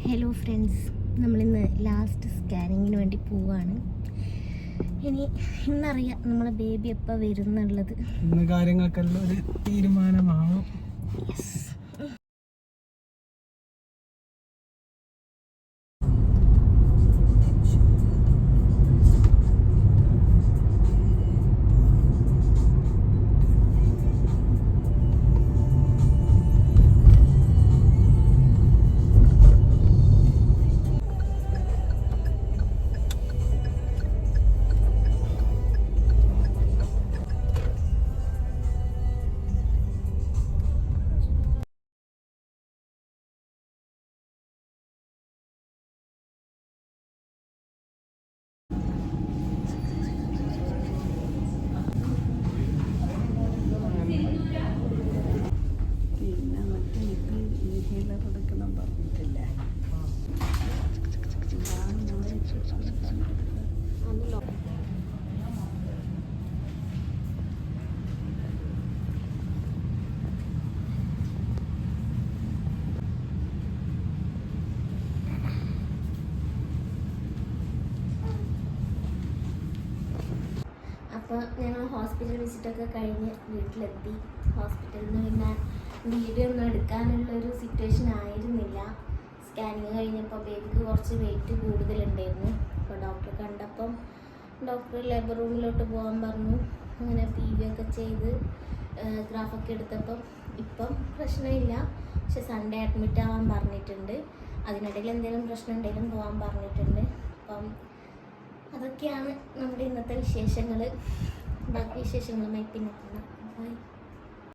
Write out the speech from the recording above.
Hello friends, നമ്മളിന്ന് last സ്കാനിങ്ങിന് വേണ്ടി പോവുകയാണ്. ഇന്നറിയാം നമ്മളെ ബേബി എപ്പോൾ വരും എന്നുള്ളത്. ഇന്ന് കാര്യങ്ങൾക്കെല്ലാം ഒരു തീരുമാനമാവും. അപ്പോൾ ഞങ്ങൾ ഹോസ്പിറ്റൽ വിസിറ്റൊക്കെ കഴിഞ്ഞ് വീട്ടിലെത്തി. ഹോസ്പിറ്റലിൽ നിന്ന് പിന്നെ വീഡിയോ ഒന്നും എടുക്കാനുള്ളൊരു സിറ്റുവേഷൻ ആയിരുന്നില്ല. സ്കാനിങ് കഴിഞ്ഞപ്പോൾ ബേബിക്ക് കുറച്ച് വെയിറ്റ് കൂടുതലുണ്ടായിരുന്നു. അപ്പോൾ ഡോക്ടറെ കണ്ടപ്പം ഡോക്ടർ ലേബർ റൂമിലോട്ട് പോകാൻ പറഞ്ഞു. അങ്ങനെ PV ഒക്കെ ചെയ്ത് ഗ്രാഫൊക്കെ എടുത്തപ്പം ഇപ്പം പ്രശ്നമില്ല. പക്ഷെ സൺഡേ അഡ്മിറ്റ് ആവാൻ പറഞ്ഞിട്ടുണ്ട്. അതിനിടയിൽ എന്തെങ്കിലും പ്രശ്നം ഉണ്ടെങ്കിലും പോകാൻ പറഞ്ഞിട്ടുണ്ട്. അപ്പം അതൊക്കെയാണ് നമ്മുടെ ഇന്നത്തെ വിശേഷങ്ങൾ. ബാക്കി വിശേഷങ്ങളുമായി പിന്നെ കാണാം. ബൈ.